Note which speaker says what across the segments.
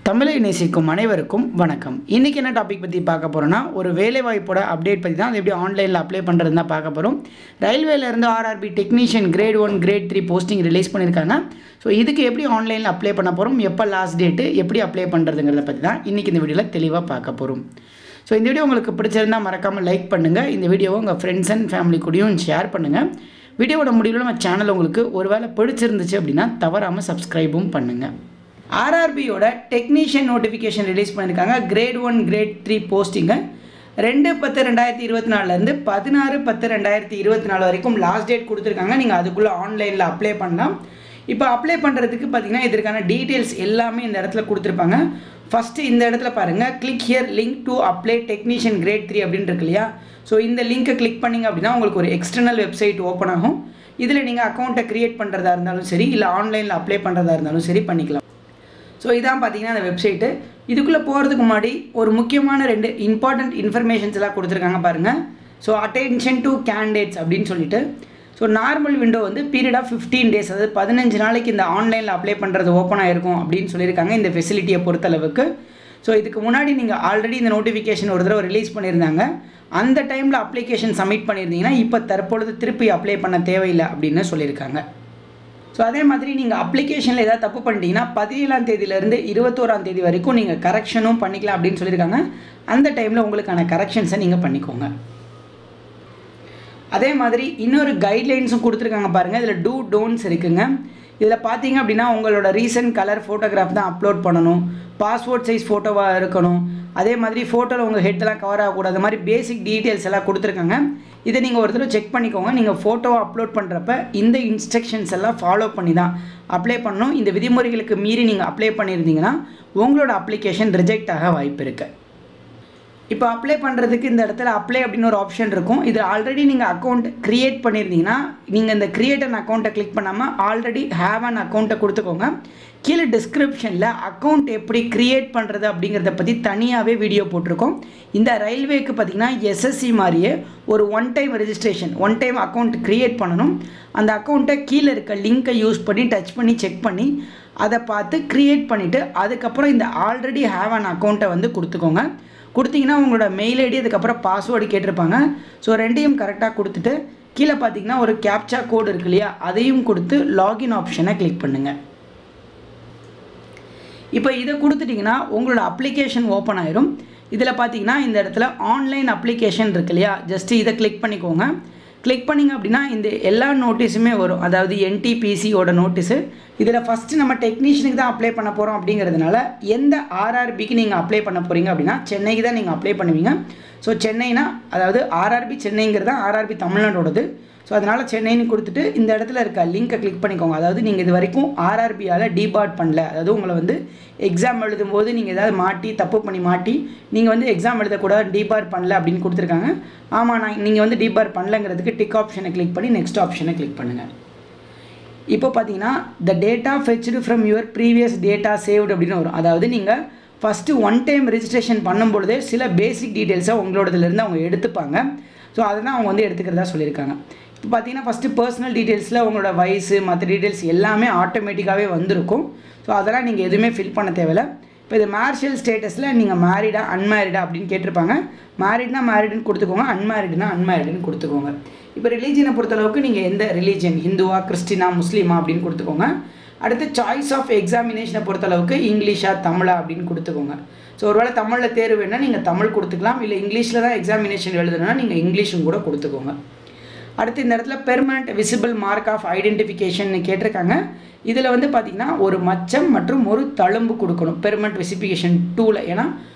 Speaker 1: தமிழை நேசிக்கும் அனைவருக்கும் வணக்கம். இன்றைக்கி என்ன டாபிக் பற்றி பார்க்க போகிறோன்னா, ஒரு வேலைவாய்ப்போட அப்டேட் பற்றி தான். அது எப்படி ஆன்லைனில் அப்ளை பண்ணுறதுன்னு தான் பார்க்க போகிறோம். ரயில்வேலேருந்து RRB technician grade 1 grade 3 posting release பண்ணியிருக்காங்க. ஸோ இதுக்கு எப்படி ஆன்லைனில் அப்ளை பண்ண போகிறோம், எப்போ லாஸ்ட் டேட்டு, எப்படி அப்ளை பண்ணுறதுங்கிறத பற்றி தான் இன்றைக்கி இந்த வீடியோவில் தெளிவாக பார்க்க போகிறோம். ஸோ இந்த வீடியோ உங்களுக்கு பிடிச்சிருந்தால் மறக்காமல் லைக் பண்ணுங்கள். இந்த வீடியோவை உங்கள் ஃப்ரெண்ட்ஸ் அண்ட் ஃபேமிலி கூடயும் ஷேர் பண்ணுங்கள். வீடியோவோட முடிவில் நம்ம சேனல் உங்களுக்கு ஒரு வேளை பிடிச்சிருந்துச்சு அப்படின்னா தவறாமல் சப்ஸ்கிரைபும் பண்ணுங்கள். ஆர்ஆர்பியோட டெக்னீஷியன் நோட்டிஃபிகேஷன் ரிலீஸ் பண்ணியிருக்காங்க. கிரேட் 1 கிரேட் 3 போஸ்டிங்கை 2/10/2024 16/10/2024 வரைக்கும் லாஸ்ட் டேட் கொடுத்துருக்காங்க. நீங்கள் அதுக்குள்ளே ஆன்லைனில் அப்ளை பண்ணலாம். இப்போ அப்ளை பண்ணுறதுக்கு பார்த்தீங்கன்னா இதற்கான டீட்டெயில்ஸ் எல்லாமே இந்த இடத்துல கொடுத்துருப்பாங்க. ஃபஸ்ட்டு இந்த இடத்துல பாருங்கள், click here link to apply technician grade 3 அப்படின்னு இருக்கு இல்லையா. ஸோ இந்த லிங்க்கை கிளிக் பண்ணிங்க அப்படின்னா உங்களுக்கு ஒரு எக்ஸ்டர்னல் வெப்சைட் ஓப்பன் ஆகும். இதில் நீங்கள் அக்கௌண்ட்டை க்ரியேட் பண்ணுறதா இருந்தாலும் சரி, இல்லை ஆன்லைனில் அப்ளை பண்ணுறதா இருந்தாலும் சரி பண்ணிக்கலாம். ஸோ இதான் பார்த்தீங்கன்னா அந்த வெப்சைட்டு. இதுக்குள்ளே போகிறதுக்கு முன்னாடி ஒரு முக்கியமான 2 இம்பார்ட்டண்ட் இன்ஃபர்மேஷன்ஸ் எல்லாம் கொடுத்துருக்காங்க பாருங்கள். ஸோ அட்டென்ஷன் டு கேண்டிடேட்ஸ் அப்படின்னு சொல்லிட்டு. ஸோ நார்மல் விண்டோ வந்து பீரியட் ஆஃப் 15 டேஸ், அதாவது 15 நாளைக்கு இந்த ஆன்லைனில் அப்ளை பண்ணுறது ஓப்பன் ஆகிருக்கும் அப்படின்னு சொல்லியிருக்காங்க இந்த ஃபெசிலிட்டியை பொறுத்தளவுக்கு. ஸோ இதுக்கு முன்னாடி நீங்கள் ஆல்ரெடி இந்த நோட்டிஃபிகேஷன் ஒரு தடவை ரிலீஸ் பண்ணியிருந்தாங்க. அந்த டைமில் அப்ளிகேஷன் சப்மிட் பண்ணியிருந்தீங்கன்னா இப்போ தற்பொழுது திருப்பி அப்ளை பண்ண தேவையில்லை அப்படின்னு சொல்லியிருக்காங்க. ஸோ அதே மாதிரி நீங்கள் அப்ளிகேஷனில் ஏதாவது தப்பு பண்ணிட்டீங்கன்னா 17ஆம் தேதியிலேருந்து 21ஆம் தேதி வரைக்கும் நீங்கள் கரெக்ஷனும் பண்ணிக்கலாம் அப்படின்னு சொல்லியிருக்காங்க. அந்த டைமில் உங்களுக்கான கரெக்ஷன்ஸை நீங்கள் பண்ணிக்கோங்க. அதே மாதிரி இன்னொரு கைட்லைன்ஸும் கொடுத்துருக்காங்க பாருங்கள். இதில் டூ டோன்ட்ஸ் இருக்குங்க. இதில் பார்த்தீங்க அப்படின்னா உங்களோட ரீசன்ட் கலர் ஃபோட்டோகிராஃப் தான் அப்லோட் பண்ணணும், பாஸ்போர்ட் சைஸ் ஃபோட்டோவாக இருக்கணும், அதே மாதிரி ஃபோட்டோவில் உங்கள் ஹெட்டெல்லாம் கவர் ஆகக்கூடாது, மாதிரி பேசிக் டீட்டெயில்ஸ் எல்லாம் கொடுத்துருக்காங்க. இதை நீங்கள் ஒரு தடவை செக் பண்ணிக்கோங்க. நீங்கள் ஃபோட்டோவை அப்லோட் பண்ணுறப்ப இந்த இன்ஸ்ட்ரக்ஷன்ஸ் எல்லாம் ஃபாலோ பண்ணி தான் அப்ளை பண்ணணும். இந்த விதிமுறைகளுக்கு மீறி நீங்கள் அப்ளை பண்ணியிருந்தீங்கன்னா உங்களோட அப்ளிகேஷன் ரிஜெக்ட் ஆக வாய்ப்பு இருக்குது. இப்போ அப்ளை பண்ணுறதுக்கு இந்த இடத்துல அப்ளை அப்படின்னு ஒரு ஆப்ஷன் இருக்கும். இது ஆல்ரெடி நீங்கள் அக்கௌண்ட் க்ரியேட் பண்ணியிருந்தீங்கன்னா நீங்கள் இந்த க்ரியேட் அன் அக்கௌண்ட்டை கிளிக் பண்ணாமல் ஆல்ரெடி ஹேவ் அன் அக்கௌண்ட்டை கொடுத்துக்கோங்க. கீழே டிஸ்கிரிப்ஷனில் அக்கௌண்ட் எப்படி க்ரியேட் பண்ணுறது அப்படிங்கிறத பற்றி தனியாகவே வீடியோ போட்டிருக்கோம். இந்த ரயில்வேக்கு பார்த்திங்கன்னா எஸ்எஸ்சி மாதிரியே ஒரு one time registration, one time account create பண்ணணும். அந்த அக்கௌண்ட்டை கீழே இருக்க லிங்க்கை யூஸ் பண்ணி டச் பண்ணி செக் பண்ணி அதை பார்த்து க்ரியேட் பண்ணிவிட்டு அதுக்கப்புறம் இந்த ஆல்ரெடி ஹேவ் அன் அக்கௌண்ட்டை வந்து கொடுத்துக்கோங்க. கொடுத்தீங்கன்னா உங்களோட மெயில் ஐடி அதுக்கப்புறம் பாஸ்வேர்டு கேட்டிருப்பாங்க. ஸோ ரெண்டையும் கரெக்டாக கொடுத்துட்டு கீழே பார்த்தீங்கன்னா ஒரு கேப்சா கோடு இருக்கு இல்லையா, அதையும் கொடுத்து லாகின் ஆப்ஷனை கிளிக் பண்ணுங்கள். இப்போ இதை கொடுத்துட்டிங்கன்னா உங்களோட அப்ளிகேஷன் ஓப்பன் ஆயிரும். இதில் பார்த்தீங்கன்னா இந்த இடத்துல ஆன்லைன் அப்ளிகேஷன் இருக்கு இல்லையா, ஜஸ்ட்டு இதை கிளிக் பண்ணிக்கோங்க. கிளிக் பண்ணிங்க அப்படின்னா இந்த எல்லா நோட்டீஸுமே வரும், அதாவது என்டிபிசியோட நோட்டீஸு. இதில் ஃபஸ்ட்டு நம்ம டெக்னீஷியனுக்கு தான் அப்ளை பண்ண போகிறோம் அப்படிங்கிறதுனால எந்த ஆர்ஆர்பிக்கு நீங்கள் அப்ளை பண்ண போகிறீங்க அப்படின்னா சென்னைக்கு தான் நீங்கள் அப்ளை பண்ணுவீங்க. ஸோ சென்னைனா அதாவது ஆர்ஆர்பி சென்னைங்கிறது தான் ஆர்ஆர்பி தமிழ்நாடோடது. ஸோ அதனால் சென்னைன்னு கொடுத்துட்டு இந்த இடத்துல இருக்க லிங்க்கை கிளிக் பண்ணிக்கோங்க. அதாவது நீங்கள் இது வரைக்கும் ஆர்ஆர்பியால் டிபார்ட் பண்ணல, அதாவது உங்களை வந்து எக்ஸாம் எழுதும்போது நீங்கள் ஏதாவது தப்பு பண்ணி நீங்கள் வந்து எக்ஸாம் எழுதக்கூடாது, டிபார்ட் பண்ணல அப்படின்னு கொடுத்துருக்காங்க. ஆமாம், நீங்கள் வந்து டிபார்ட் பண்ணலங்கிறதுக்கு டிக் ஆப்ஷனை கிளிக் பண்ணி நெக்ஸ்ட் ஆப்ஷனை கிளிக் பண்ணுங்கள். இப்போ பார்த்தீங்கன்னா the data fetched from your previous data saved அப்படின்னு வரும். அதாவது நீங்கள் ஃபஸ்ட்டு ஒன் டைம் ரெஜிஸ்ட்ரேஷன் பண்ணும்பொழுதே சில பேசிக் டீட்டெயில்ஸை உங்களோடதுலேருந்து அவங்க எடுத்துப்பாங்க. ஸோ அதை தான் அவங்க வந்து எடுத்துக்கிறதா சொல்லியிருக்காங்க. இப்போ பார்த்தீங்கன்னா ஃபஸ்ட்டு பர்சனல் டீட்டெயில்ஸில் உங்களோட வயசு மற்ற டீட்டெயில்ஸ் எல்லாமே ஆட்டோமேட்டிக்காகவே வந்திருக்கும். ஸோ அதெல்லாம் நீங்கள் எதுவுமே ஃபில் பண்ண தேவையில்லை. இப்போ இது மேரிஷியல் ஸ்டேட்டஸில் நீங்கள் மேரிடா அன்மேரிடா அப்படின்னு கேட்டிருப்பாங்க. மேரிட்னா மேரிடுன்னு கொடுத்துக்கோங்க, அன்மேரிடுனா அன்மேரிடுன்னு கொடுத்துக்கோங்க. இப்போ ரிலீஜனை பொறுத்தளவுக்கு நீங்கள் எந்த ரிலீஜன், ஹிந்துவா கிறிஸ்டினா முஸ்லீமா அப்படின்னு கொடுத்துக்கோங்க. அடுத்து சாய்ஸ் ஆஃப் எக்ஸாமினேஷனை பொறுத்தளவுக்கு இங்கிலீஷா தமிழா அப்படின்னு கொடுத்துக்கோங்க. ஸோ ஒருவேளை தமிழில் தேர்வு வேணால் நீங்கள் தமிழ் கொடுத்துக்கலாம், இல்லை இங்கிலீஷில் தான் எக்ஸாமினேஷன் எழுதுனா நீங்கள் இங்கிலீஷும் கூட கொடுத்துக்கோங்க. அடுத்து இந்த இடத்துல permanent visible mark of identification கேட்டிருக்காங்க. இதில் வந்து பார்த்திங்கன்னா ஒரு மச்சம் மற்றும் ஒரு தழும்பு கொடுக்கணும் பெர்மனண்ட் விசிபிகேஷன் 2ல். ஏன்னா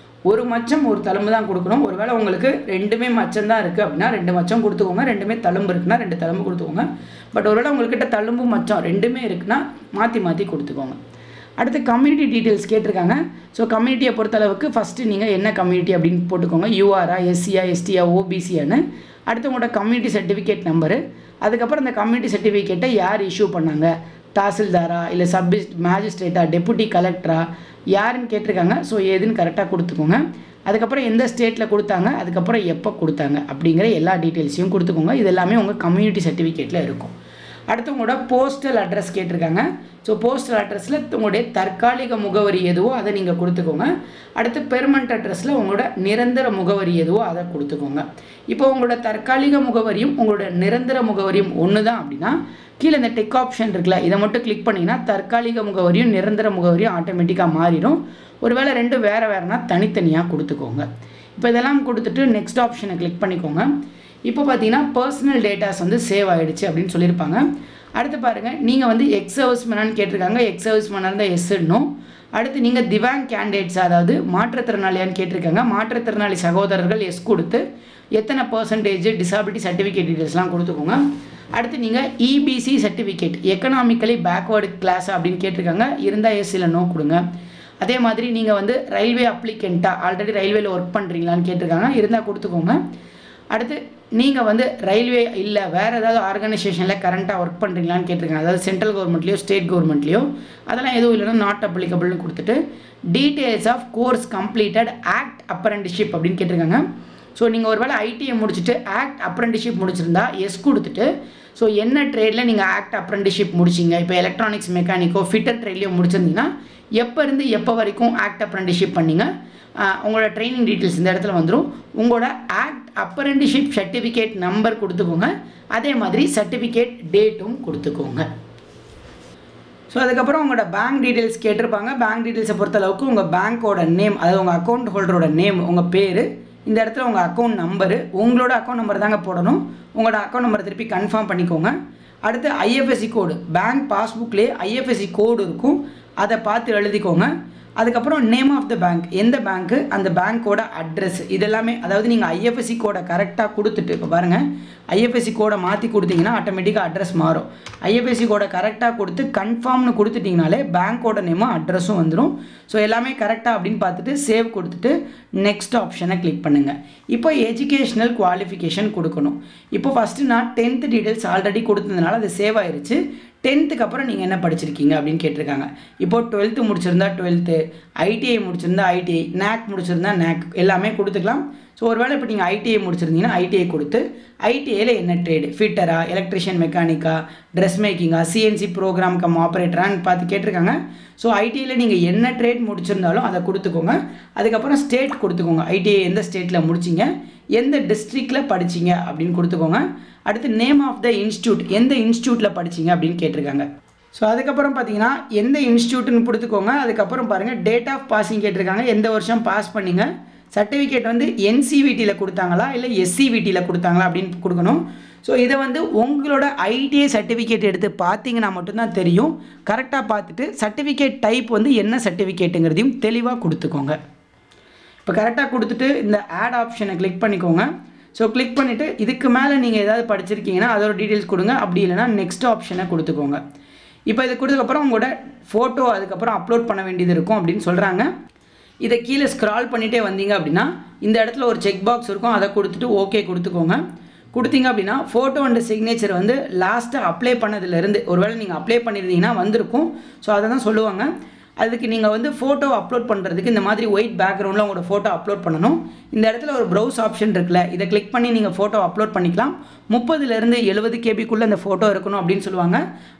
Speaker 1: ஒரு மச்சம் ஒரு தழும்பு தான் கொடுக்கணும். ஒருவேளை உங்களுக்கு ரெண்டுமே மச்சம் தான் இருக்குது அப்படின்னா 2 மச்சம் கொடுத்துக்கோங்க, ரெண்டுமே தழும்பு இருக்குன்னா 2 தழும்பு கொடுத்துக்கோங்க. பட் ஒருவேளை உங்கள்கிட்ட தழும்பு மச்சம் ரெண்டுமே இருக்குன்னா மாற்றி கொடுத்துக்கோங்க. அடுத்து கம்யூனிட்டி டீட்டெயில்ஸ் கேட்டிருக்காங்க. ஸோ கம்யூனிட்டியை பொறுத்தளவுக்கு ஃபஸ்ட்டு நீங்கள் என்ன கம்யூனிட்டி அப்படின்னு போட்டுக்கோங்க, யூஆரா, எஸ்சியா, எஸ்டியா, ஓபிசியான்னு. அடுத்து உங்களோட கம்யூனிட்டி சர்டிஃபிகேட் நம்பரு, அதுக்கப்புறம் இந்த கம்யூனிட்டி சர்டிஃபிகேட்டை யார் இஷ்யூ பண்ணாங்க, தாசில்தாரா இல்லை மேஜிஸ்ட்ரேட்டா, டெபுட்டி கலெக்டரா, யாருன்னு கேட்டிருக்காங்க. ஸோ எதுன்னு கரெக்டாக கொடுத்துக்கோங்க. அதுக்கப்புறம் எந்த ஸ்டேட்டில் கொடுத்தாங்க, அதுக்கப்புறம் எப்போ கொடுத்தாங்க அப்படிங்கிற எல்லா டீட்டெயில்ஸையும் கொடுத்துக்கோங்க. இது எல்லாமே உங்கள் கம்யூனிட்டி சர்டிஃபிகேட்டில் இருக்கும். அடுத்து உங்களோட போஸ்டல் அட்ரஸ் கேட்டிருக்காங்க. ஸோ போஸ்டல் அட்ரஸில் உங்களுடைய தற்காலிக முகவரி எதுவோ அதை நீங்கள் கொடுத்துக்கோங்க. அடுத்து பெர்மனண்ட் அட்ரஸில் உங்களோட நிரந்தர முகவரி எதுவோ அதை கொடுத்துக்கோங்க. இப்போ உங்களோட தற்காலிக முகவரியும் உங்களோட நிரந்தர முகவரியும் ஒன்று தான் அப்படின்னா கீழே இந்த டிக் ஆப்ஷன் இருக்குல்ல, இதை மட்டும் கிளிக் பண்ணிங்கன்னா தற்காலிக முகவரியும் நிரந்தர முகவரியும் ஆட்டோமேட்டிக்காக மாறிடும். ஒருவேளை ரெண்டும் வேறு வேறுனா தனித்தனியாக கொடுத்துக்கோங்க. இப்போ இதெல்லாம் கொடுத்துட்டு நெக்ஸ்ட் ஆப்ஷனை கிளிக் பண்ணிக்கோங்க. இப்போ பார்த்தீங்கன்னா பர்சனல் டேட்டாஸ் வந்து சேவ் ஆகிடுச்சு அப்படின்னு சொல்லியிருப்பாங்க. அடுத்து பாருங்கள், நீங்கள் வந்து எக்ஸ் சர்வீஸ் மேனான்னு கேட்டிருக்காங்க. எக்ஸ் சர்வீஸ் மேனாக இருந்தால் எஸ்ன்னும். அடுத்து நீங்கள் திவாங் கேண்டிடேட்ஸ் அதாவது மாற்றுத்திறனாளியான்னு கேட்டிருக்காங்க. மாற்றுத்திறனாளி சகோதரர்கள் எஸ் கொடுத்து எத்தனை பர்சன்டேஜ் டிசபிலிட்டி சர்டிஃபிகேட் டீட்டெயில்ஸ்லாம் கொடுத்துக்கோங்க. அடுத்து நீங்கள் EBC certificate economically backward class அப்படின்னு கேட்டிருக்காங்க. இருந்தால் எஸ் இல்லை நோ கொடுங்க. அதே மாதிரி நீங்கள் வந்து ரயில்வே அப்ளிகண்ட்டாக ஆல்ரெடி ரயில்வேல ஒர்க் பண்ணுறீங்களான்னு கேட்டிருக்காங்க. இருந்தால் கொடுத்துக்கோங்க. அடுத்து நீங்கள் வந்து ரயில்வே இல்லை வேறு ஏதாவது ஆர்கனைசேஷனில் கரண்ட்டாக ஒர்க் பண்ணுறீங்களான்னு கேட்டிருக்காங்க. அதாவது சென்ட்ரல் கவர்மெண்ட்லேயோ ஸ்டேட் கவர்மெண்ட்லேயோ அதெல்லாம் எதுவும் இல்லைன்னா நாட் அப்ளிகபிள்னு கொடுத்துட்டு details of course completed act apprenticeship அப்படின்னு கேட்டிருக்காங்க. ஸோ நீங்கள் ஒருவேளை ஐடிஐ முடிச்சுட்டு ஆக்ட் அப்ரெண்டிஷிப் முடிச்சிருந்தா எஸ் கொடுத்துட்டு ஸோ என்ன ட்ரேடில் நீங்கள் ஆக்ட் அப்ரெண்டிஷிப் முடிச்சிங்க, இப்போ எலக்ட்ரானிக்ஸ் மெக்கானிக்கோ ஃபிட்டர் ட்ரேட்லேயோ முடிச்சிருந்தீங்கன்னா எப்போ இருந்து எப்போ வரைக்கும் ஆக்ட் அப்ரெண்டிஷிப் பண்ணிங்க, உங்களோட ட்ரைனிங் டீட்டெயில்ஸ் இந்த இடத்துல வந்துடும். உங்களோட ஆக்ட் அப்ரெண்டிஷிப் சர்டிஃபிகேட் நம்பர் கொடுத்துக்கோங்க. அதே மாதிரி சர்டிஃபிகேட் டேட்டும் கொடுத்துக்கோங்க. ஸோ அதுக்கப்புறம் உங்களோட பேங்க் டீட்டெயில்ஸ் கேட்டிருப்பாங்க. பேங்க் டீட்டெயில்ஸை பொறுத்தளவுக்கு உங்கள் பேங்க்கோட நேம் அதாவது உங்கள் அக்கௌண்ட் ஹோல்டரோட நேம், உங்கள் பேர், இந்த இடத்துல உங்கள் அக்கௌண்ட் நம்பரு, உங்களோட அக்கௌண்ட் நம்பர் தாங்க போடணும். உங்களோட அக்கௌண்ட் நம்பரை திருப்பி கன்ஃபார்ம் பண்ணிக்கோங்க. அடுத்து ஐஎஃப்எஸ்சி கோடு, பேங்க் பாஸ்புக்லேயே ஐஎஃப்எஸ்சி கோடு இருக்கும், அதை பார்த்து எழுதிக்கோங்க. அதுக்கப்புறம் நேம் ஆஃப் த பேங்க், எந்த பேங்க்கு, அந்த பேங்க்கோட அட்ரஸ், இதெல்லாமே அதாவது நீங்கள் ஐஎஃப்எஸ்சி கோடை கரெக்டாக கொடுத்துட்டு இப்போ பாருங்கள் ஐஎஃப்எஸ்சி கோடை மாற்றி கொடுத்தீங்கன்னா ஆட்டோமேட்டிக்காக அட்ரஸ் மாறும். ஐஎஃப்எஸ்சி கோடை கரெக்டாக கொடுத்து கன்ஃபார்ம்னு கொடுத்துட்டிங்கனாலே பேங்க்கோட நேமும் அட்ரஸும் வந்துடும். ஸோ எல்லாமே கரெக்டாக அப்படின்னு பார்த்துட்டு சேவ் கொடுத்துட்டு நெக்ஸ்ட் ஆப்ஷனை கிளிக் பண்ணுங்கள். இப்போ எஜுகேஷ்னல் குவாலிஃபிகேஷன் கொடுக்கணும். இப்போ ஃபஸ்ட்டு நான் 10th டீட்டெயில்ஸ் ஆல்ரெடி கொடுத்ததுனால அது சேவ் ஆயிடுச்சு. 10th அப்புறம் நீங்கள் என்ன படிச்சிருக்கீங்க அப்படின்னு கேட்டிருக்காங்க. இப்போது 12th முடிச்சிருந்தா 12th, ஐடிஐ முடிச்சிருந்தா ஐடிஐ, நேக் முடிச்சிருந்தா நேக் எல்லாமே கொடுத்துக்கலாம். ஸோ ஒருவேளை இப்போ நீங்கள் ஐடிஐ முடிச்சிருந்தீங்கன்னா ஐடிஐ கொடுத்து ஐடிஐயில் என்ன ட்ரேடு, ஃபிட்டரா, எலக்ட்ரிஷியன் மெக்கானிக்கா, ட்ரெஸ் மேக்கிங்கா, சிஎன்சி ப்ரோக்ராம் கம் ஆப்ரேட்டரான்னு பார்த்து கேட்டிருக்காங்க. ஸோ ஐடிஐயில் நீங்கள் என்ன ட்ரேட் முடிச்சிருந்தாலும் அதை கொடுத்துக்கோங்க. அதுக்கப்புறம் ஸ்டேட் கொடுத்துக்கோங்க, ஐடிஐ எந்த ஸ்டேட்டில் முடிச்சிங்க, எந்த டிஸ்ட்ரிக்டில் படிச்சிங்க அப்படின்னு கொடுத்துக்கோங்க. அடுத்து நேம் ஆஃப் த இன்ஸ்டியூட், எந்த இன்ஸ்டியூட்டில் படிச்சிங்க அப்படின்னு கேட்டிருக்காங்க. ஸோ அதுக்கப்புறம் பார்த்தீங்கன்னா எந்த இன்ஸ்டியூட்டுன்னு கொடுத்துக்கோங்க. அதுக்கப்புறம் பாருங்கள் டேட் ஆஃப் பாஸிங் கேட்டிருக்காங்க, எந்த வருஷம் பாஸ் பண்ணிங்க, சர்டிஃபிகேட் வந்து என்சிவிடியில் கொடுத்தாங்களா இல்லை எஸ்சிவிடியில் கொடுத்தாங்களா அப்படின்னு கொடுக்கணும். ஸோ இதை வந்து உங்களோட ஐடிஐ சர்டிஃபிகேட் எடுத்து பார்த்தீங்கன்னா மட்டும்தான் தெரியும். கரெக்டாக பார்த்துட்டு சர்டிஃபிகேட் டைப் வந்து என்ன சர்டிஃபிகேட்டுங்கிறதையும் தெளிவாக கொடுத்துக்கோங்க. இப்போ கரெக்டாக கொடுத்துட்டு இந்த ஆட் ஆப்ஷனை கிளிக் பண்ணிக்கோங்க. ஸோ கிளிக் பண்ணிவிட்டு இதுக்கு மேலே நீங்கள் ஏதாவது படிச்சிருக்கீங்கன்னா அதோட டீட்டெயில்ஸ் கொடுங்க. அப்படி இல்லைனா நெக்ஸ்ட் ஆப்ஷனை கொடுத்துக்கோங்க. இப்போ இது கொடுத்ததுக்கப்புறம் உங்களோட ஃபோட்டோ அதுக்கப்புறம் அப்லோட் பண்ண வேண்டியது இருக்கும் அப்படின்னு சொல்கிறாங்க. இதை கீழே ஸ்க்ரால் பண்ணிகிட்டே வந்தீங்க அப்படின்னா இந்த இடத்துல ஒரு செக் பாக்ஸ் இருக்கும், அதை கொடுத்துட்டு ஓகே கொடுத்துக்கோங்க. கொடுத்தீங்க அப்படின்னா ஃபோட்டோ அண்ட் சிக்னேச்சர் வந்து லாஸ்ட்டாக அப்ளை பண்ணதுலேருந்து ஒருவேளை நீங்கள் அப்ளை பண்ணியிருந்தீங்கன்னா வந்திருக்கும். ஸோ அதை தான் சொல்லுவாங்க. அதுக்கு நீங்கள் வந்து ஃபோட்டோ அப்லோட் பண்ணுறதுக்கு இந்த மாதிரி ஒயிட் பேக்ரவுண்டில் உங்களோட ஃபோட்டோ அப்லோட் பண்ணணும். இந்த இடத்துல ஒரு ப்ரௌஸ் ஆப்ஷன் இருக்குல்ல, இதை கிளிக் பண்ணி நீங்கள் ஃபோட்டோ அப்லோட் பண்ணிக்கலாம். 30லேருந்து 70 கேபிக்குள்ளே அந்த ஃபோட்டோ இருக்கணும் அப்படின்னு சொல்லுவாங்க.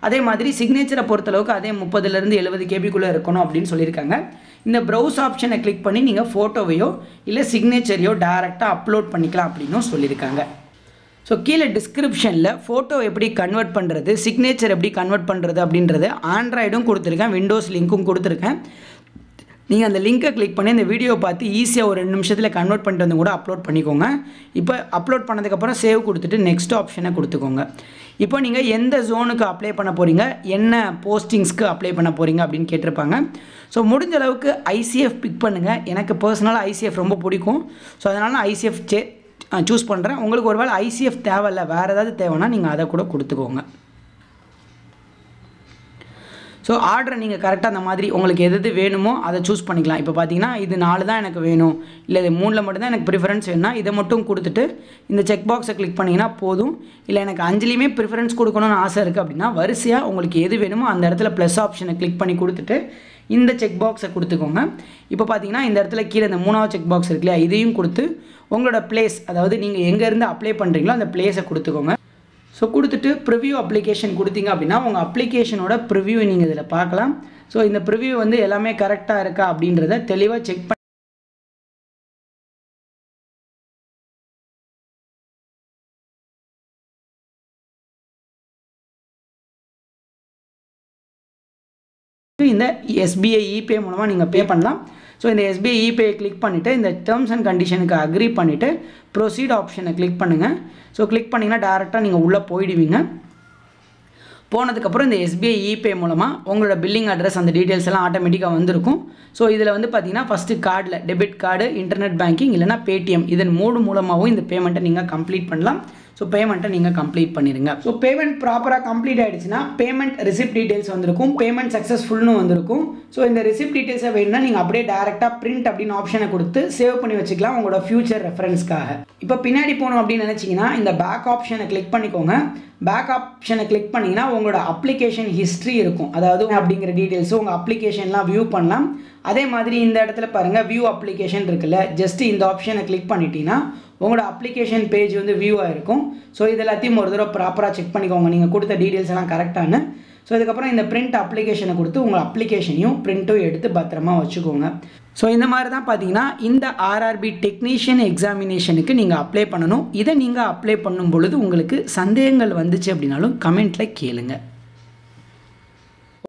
Speaker 1: அதே மாதிரி சிக்னேச்சரை பொறுத்தளவுக்கு அதே 30லேருந்து 70 கேபிக்குள்ளே இருக்கணும் அப்படின்னு சொல்லியிருக்காங்க. இந்த ப்ரௌஸ் ஆப்ஷனை கிளிக் பண்ணி நீங்கள் ஃபோட்டோவையோ இல்லை சிக்னேச்சரையோ டேரெக்டாக அப்லோட் பண்ணிக்கலாம் அப்படின்னும் சொல்லியிருக்காங்க. ஸோ கீழே டிஸ்கிரிப்ஷனில் ஃபோட்டோ எப்படி கன்வெர்ட் பண்ணுறது, சிக்னேச்சர் எப்படி கன்வெர்ட் பண்ணுறது அப்படின்றது ஆண்ட்ராய்டும் கொடுத்துருக்கேன், விண்டோஸ் லிங்க்கும் கொடுத்துருக்கேன். நீங்கள் அந்த லிங்க்கை கிளிக் பண்ணி இந்த வீடியோ பார்த்து ஈஸியாக ஒரு 2 நிமிஷத்தில் கன்வெர்ட் பண்ணிட்டு வந்து கூட அப்லோட் பண்ணிக்கோங்க. இப்போ அப்லோட் பண்ணதுக்கப்புறம் சேவ் கொடுத்துட்டு நெக்ஸ்ட் ஆப்ஷனை கொடுத்துக்கோங்க. இப்போ நீங்கள் எந்த ஜோனுக்கு அப்ளை பண்ண போகிறீங்க, என்ன போஸ்டிங்ஸ்க்கு அப்ளை பண்ண போகிறீங்க அப்படின்னு கேட்டிருப்பாங்க. ஸோ முடிஞ்ச அளவுக்கு ஐசிஎஃப் பிக் பண்ணுங்கள். எனக்கு பர்சனலாக ஐசிஎஃப் ரொம்ப பிடிக்கும். ஸோ அதனால் நான் ஐசிஎஃப் சூஸ் பண்ணுறேன். உங்களுக்கு ஒரு வேளை ஐசிஎஃப் தேவையில்லை, வேறு ஏதாவது தேவைன்னா நீங்கள் அதை கூட கொடுத்துக்கோங்க. ஸோ ஆர்டரை நீங்கள் கரெக்டாக அந்த மாதிரி உங்களுக்கு எது வேணுமோ அதை சூஸ் பண்ணிக்கலாம். இப்போ பார்த்தீங்கன்னா இது 4 தான் எனக்கு வேணும், இல்லை இது 3ல் மட்டும்தான் எனக்கு ப்ரிஃபரன்ஸ் வேணும்னா இதை மட்டும் கொடுத்துட்டு இந்த செக் பாக்ஸை கிளிக் பண்ணிங்கன்னா போதும். இல்லை எனக்கு 5லையுமே ப்ரிஃபரன்ஸ் கொடுக்கணும்னு ஆசை இருக்குது அப்படின்னா வரிசையாக உங்களுக்கு எது வேணுமோ அந்த இடத்துல ப்ளஸ் ஆப்ஷனை கிளிக் பண்ணி கொடுத்துட்டு இந்த செக் பாக்ஸை கொடுத்துக்கோங்க. இப்போ பார்த்தீங்கன்னா இந்த இடத்துல கீழே இந்த 3வது செக் பாக்ஸ் இருக்கு இல்லையா, இதையும் கொடுத்து உங்களோட பிளேஸ் அதாவது நீங்கள் எங்கேருந்து அப்ளை பண்ணுறீங்களோ அந்த பிளேஸை கொடுத்துக்கோங்க. ஸோ கொடுத்துட்டு ப்ரிவ்யூ அப்ளிகேஷன் கொடுத்தீங்க அப்படின்னா உங்கள் அப்ளிகேஷனோட ப்ரிவ்யூ நீங்கள் இதில் பார்க்கலாம். ஸோ இந்த ப்ரிவ்யூ வந்து எல்லாமே கரெக்டாக இருக்கா அப்படின்றத தெளிவாக செக் பண்ணி இந்த SBI இபே மூலமாக நீங்கள் பே பண்ணலாம். ஸோ இந்த SBI இபே கிளிக் பண்ணிவிட்டு இந்த டேர்ம்ஸ் அண்ட் கண்டிஷனுக்கு அக்ரி பண்ணிவிட்டு ப்ரொசீட் ஆப்ஷனை கிளிக் பண்ணுங்கள். ஸோ கிளிக் பண்ணிங்கன்னா டேரெக்டாக நீங்கள் உள்ளே போயிடுவீங்க. போனதுக்கப்புறம் இந்த SBI இபே மூலமாக உங்களோட பில்லிங் அட்ரஸ் அந்த டீட்டெயில்ஸ் எல்லாம் ஆட்டோமேட்டிக்காக வந்திருக்கும். ஸோ இதில் வந்து பார்த்தீங்கன்னா ஃபஸ்ட்டு கார்டில் டெபிட் கார்டு, இன்டர்நெட் பேங்கிங் இல்லைனா பேடிஎம் இதன் மூலமாகவும் இந்த பேமெண்ட்டை நீங்கள் கம்ப்ளீட் பண்ணலாம். ஸோ பேமெண்ட்டை நீங்கள் கம்ப்ளீட் பண்ணிடுங்க. ஸோ பேமெண்ட் ப்ராப்பராக கம்ப்ளீட் ஆகிடுச்சுன்னா பேமெண்ட் ரிசிப்ட் டீட்டெயில்ஸ் வந்திருக்கும், பேமெண்ட் சக்ஸஸ்ஃபுல்னு வந்திருக்கும். ஸோ இந்த ரிசிப்ட் டீட்டெயில்ஸை வேணும்னா நீங்கள் அப்படியே டேரெக்டாக பிரிண்ட் அப்படின்னு ஆப்ஷனை கொடுத்து சேவ் பண்ணி வச்சுக்கலாம் உங்களோட ஃபியூச்சர் ரெஃபரன்ஸ்க்காக. இப்போ பின்னாடி போகணும் அப்படின்னு நினச்சிங்கன்னா இந்த பேக் ஆப்ஷனை கிளிக் பண்ணிக்கோங்க. பேக் ஆப்ஷனை கிளிக் பண்ணிங்கன்னா உங்களோட அப்ளிகேஷன் ஹிஸ்ட்ரி இருக்கும், அதாவது அப்படிங்கிற டீட்டெயில்ஸு உங்கள் அப்ளிகேஷன்லாம் வியூ பண்ணலாம். அதே மாதிரி இந்த இடத்துல பாருங்கள் வியூ அப்ளிகேஷன் இருக்குல்ல, ஜஸ்ட் இந்த ஆப்ஷனை கிளிக் பண்ணிட்டீங்கன்னா உங்களோட அப்ளிகேஷன் பேஜ் வந்து வியூ ஆகிருக்கும். ஸோ இது எல்லாத்தையும் ஒரு தடவை ப்ராப்பராக செக் பண்ணிக்கோங்க நீங்கள் கொடுத்த டீட்டெயில்ஸ் எல்லாம் கரெக்டானு. ஸோ இதுக்கப்புறம் இந்த பிரிண்ட் அப்ளிகேஷனை கொடுத்து உங்கள் அப்ளிகேஷனையும் பிரிண்ட்டும் எடுத்து பத்திரமா வச்சுக்கோங்க. ஸோ இந்த மாதிரி தான் பார்த்தீங்கன்னா இந்த RRB டெக்னீஷியன் எக்ஸாமினேஷனுக்கு நீங்கள் அப்ளை பண்ணணும். இதை நீங்கள் அப்ளை பண்ணும் பொழுது உங்களுக்கு சந்தேகங்கள் வந்துச்சு அப்படின்னாலும் கமெண்ட்டில் கேளுங்க.